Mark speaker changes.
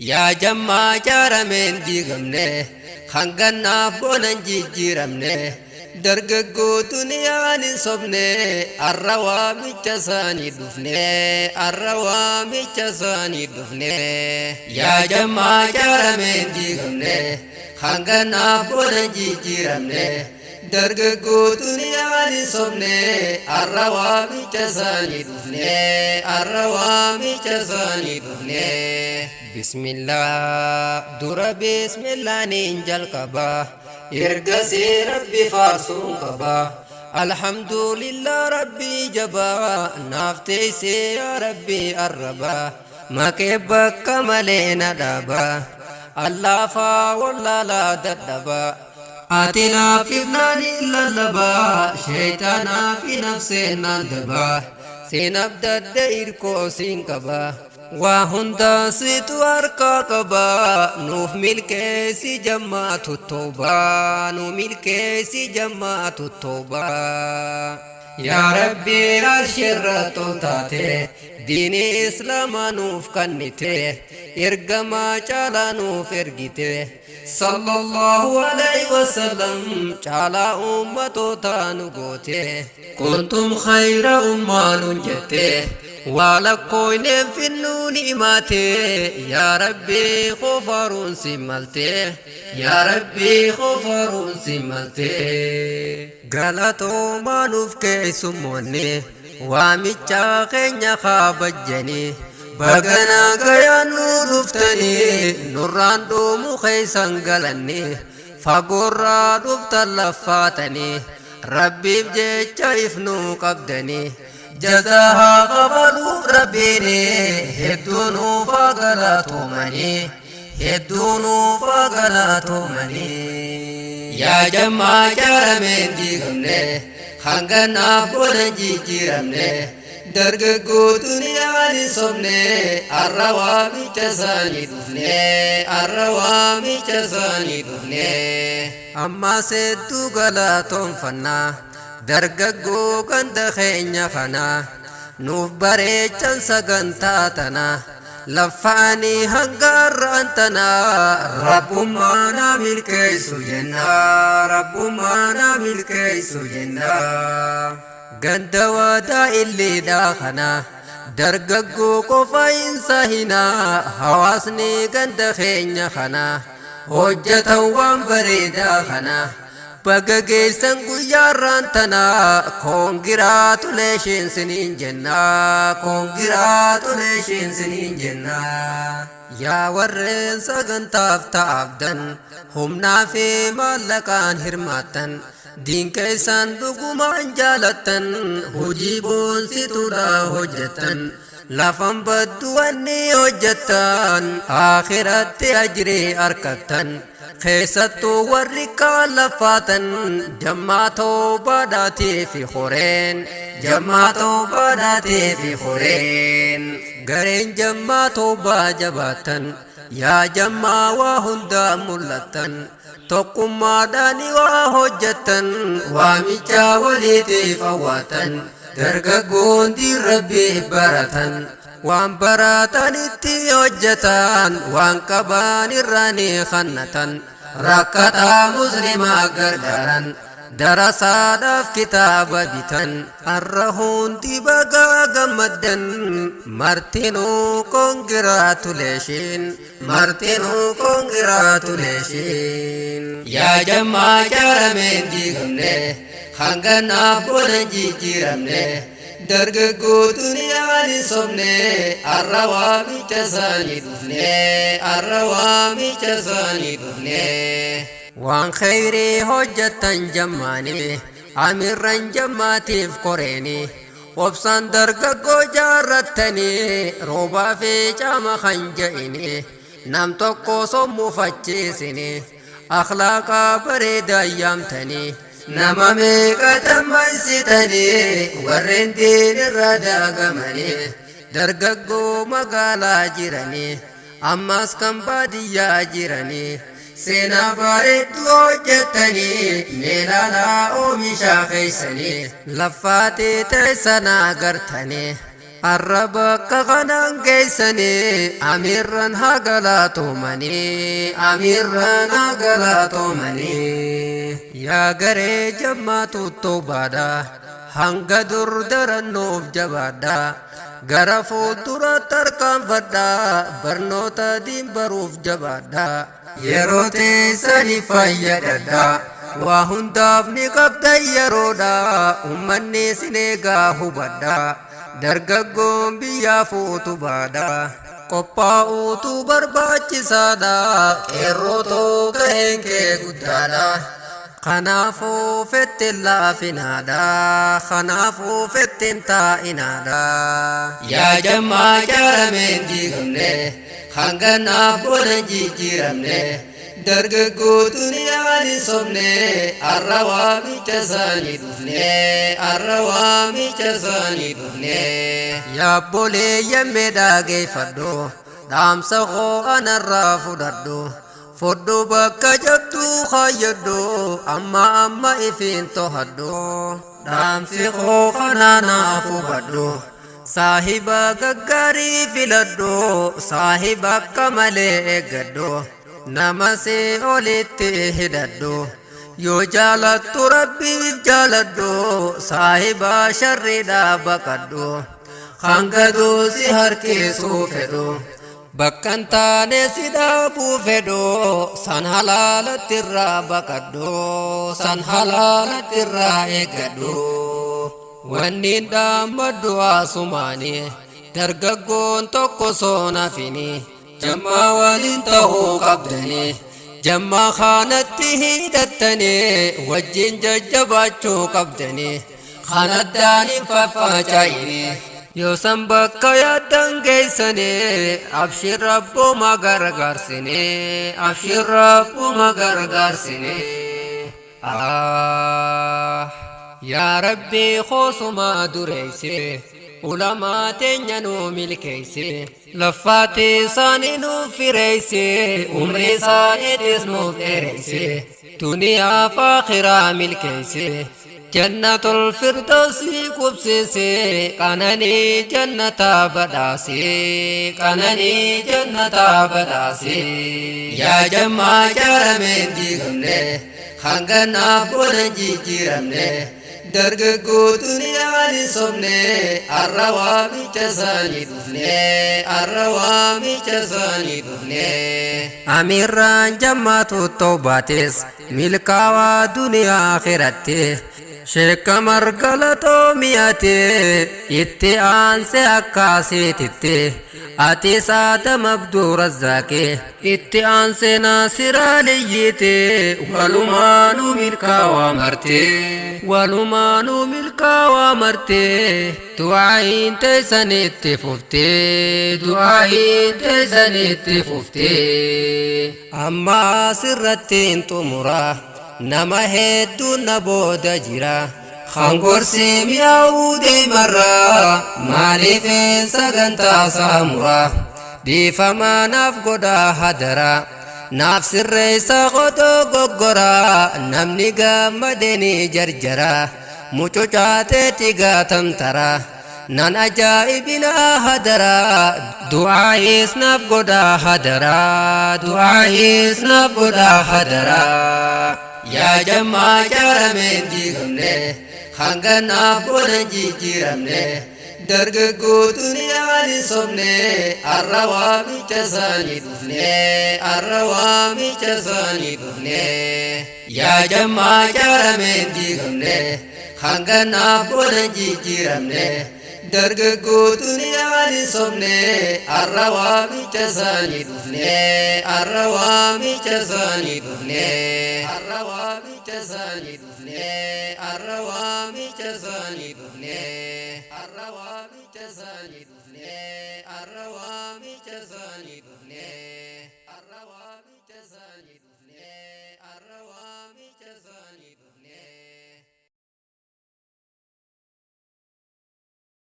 Speaker 1: yaa jammaa jaarameen diigamne hangannaaf boonan jijjiiramne dargaggoo duniyaan hin sobne arra waamicha isaanii dhufne arra waamicha isaanii dhufne yaa jammaa jaarameen diigamne hangannaaf boonan jijjiiramne dargaggoo duniyaan hin sobne arra waamicha isaanii dhufne arra waamicha isaanii dhufne bismillah dura bismillah nin jalqaba ergasi rabbi faarsuun qaba alhamdulillah rabbi jaba naafteyse yaa rabbi arraba makee bakka malee na dhaba allafaa wallaalaa dadhaba ati naafif naani lallaba sheeytaanaa fi nafseen naan daba seen abdadda irkoo siin qaba waa hundaa situ harkaa qaba nuuf milkeessi jammaatu tawbaa nuuf milkeessi jammaatu tawbaa yaa rabbi arshirra toltaate diini islaamaa nuuf kannite ergamaa caalaa nuuf ergite sallallahu alayhi wasallam caalaa ummatootaa nu goote kuntum khayra ummaa nun jette walakkoynen finnuuni imaate yaa rabbi khofaruun si malte yaa rabbi khofaruun si malte galatoomaa nuuf keessummoonne waamicha keenya kaabajjani bagana gayaan nu dhuftani nurraan dhuumu keeysan galanni fagoorraa dhuftan laffaatani rabbiif jecha ifnuu qabdani جزاها قبلوا ربيني هدونوا فقلاتوا مني هدونوا فقلاتوا مني يا جماعة جارمين ديغمني خانقنا بونا جيجيرمني درققو دنيا نصبني الروامي جساني دفني الروامي جساني دفني أما سيدو قلاتهم فنا dargaggoo ganda keenya kana nuuf bareechan sagantaa tana laffaanii hanga har'aan tana rabbummaa na milkeessu jenna rabbummaa na milkeessu jenna ganda waadaa illeedhaa kana dargaggoo qofa hin sahina hawaasni ganda keenya kana hojjetan waan bareedaa kana bagageessan guyyaarraan tana koongiraatuleeshin siniin jenna koongiraatuleeshin siniin jenna yaa warreen sagantaaf ta'abdan humnaa fi maallaqaan hirmaattan diin keessan dhugumaan jaalattan hojii boonsituudha hojjettan lafan baddu wanni hojjettan akhiratti ajrii arkattan keessattuu warri kaan laffaatan jammaatoo baadhaatee fi horeen jammaatoo baadhaatee fi horeen gareen jammaatoo baajabaatan yaa jammaa waa hundaa mul'attan tokkummaadhaan waa hojjettan waamicha waliitiif hawwaatan dargaggoon diin rabbii baratan waan baratanitti hojjetan waan qaban irraanii kannatan rakkataa muslimaa gargaaran darasaadhaaf kitaaba bitan har'a hundi bagaa gammaddan martinuu koongiraatuleeshin martinuu koongiraatuleeshin yaa jammaa jaarameen diigamne hangannaaf boonan jijjiiramne dargaggoo duniyaan hin sobne arra waamicha isaanii dhufne arra waamicha isaanii dhufne waan khayrii hojjettan jammaani amirran jammaatiif koreeni obsaan dargaggoo jaarrattani roobaa fi caama kan ja'ini nam tokko sommufachiisini akhlaaqaa bareedaa yaamtani nama meeqa dammaysitanii warreen diin irra daagamanii dargaggoo magaalaa jiranii ammas kan baadiyyaa jiranii seenaa bareedduu hojjettanii meelaalaa oomishaa keeysanii laffaatee teessanaa gartanii arraba kakanan geessani amirran hagalaatumani amirran hagalaatumani yaa garee jammaatu toobaadha hanga dur darannoof jabaadha gara fuuldura tarkaanfadha barnoota diin baruuf jabaadha yeroo teessanii fayyadadha waa hundaaf ni qabda yeroodha ummanni sin eegaa hubadha dargaggoon biyyaaf utubaadha qophaa'uutu barbaachisaadha qeerrootoo gaheen kee guddaadha kanaafuu fettiin laafinaadha kanaafuu fettiin taa'inaadha yaa jammaa jaarameen diigamne hanganaaf boodan jijjiiramne dargaggootuun yaani sobne arra waamicha isaanii dhufne arra waamicha isaanii dhufne yaabbolee yammee dhaageeffadhu dhaamsa koo anarraa fudhadhu fodhu bakka jabdu kaayyadhu amma ifiin tohadhu dhaamsi koo kanaanaaf hubadhu saahiba gaggaarii filadhu saahiba akka malee eeggadhu nama si olitti hidhadhu yoo jaalattu rabbiif jaaladhu saahiba sharriidhaa baqadhu hanga duusi harkisuu fedhu bakkan taane si dhaabuu fedhu san halaalatti irraa baqadhu san halaalatti irraa eeggadhu wanniin dhaammadhu haasumaani dargaggoon tokko soonafini jammaa waliin ta'uu qabdani jammaa kanatti hidhattani wajjin jajjabaachuu qabdani kan addaan hin faffacaa'ini yoo san bakka yaaddan geessani abshir rabbuma gargaarsini abshir rabbuma gargaarsini yaa rabbii khoosumaa dureeyse ulamaa teenya nuu milkeeyse laffaati isaanii nuuf fireeyse umrii isaaniitis nuuf dheereyse duniyaaf aakhiraa milkeeyse jannatul firdawsii qubsiise qananii jannataa badhaase qananii jannataa badhaase yaa jammaa jaarameen diigamne hanganaaf boodan jijjiiramne dargaggootuun yaani sobne arra waamicha isaanii dhufne arra waamicha isaanii dhufne amirraan jammaatu toobaates milkaawaa duniyaa akhiratte sheekka margalatoo mi'ate itti aanse akkaasiititte ati saadam abduu razzaaqe itti aanse naasiraa liyyite walumaanuu milkaawaa marte walumaanuu milkaawaa marte du'aayin teessanitti fufte du'aayin teessanitti fufte amma sirrattiin xumuraa nama hedduun na booda jira khangorsi mi'aawuu deemarraa maaliifin sagantaa saamuraa dhiifamaa naaf godhaa hadaraa naaf sirreessa qotoo goggoraa namni gammadeenii jarjaraa mucucaateeti gaatamtaraa nan ajaa'ibinaa hadaraa du'aayis naaf godhaa hadaraa du'aayis naaf godhaa hadaraa yaa jammaa jaarameen diigamne hanganaaf boodan jijjiiramne dargaggootuun yaani sobne arra waamicha isaanii dhufne arra waamicha isaanii dhufne yaa jammaa jaarameen diigamne hanganaaf boodan jijjiiramne dargaggootuun yaani sobne arra waamicha isaanii dhufne arra waamicha isaanii dhufne arra waamicha isaanii dhufne arra waamicha isaanii dhufne arra waamicha isaanii dhufne arra waamicha isaanii dhufne arra waamicha isaanii dhufne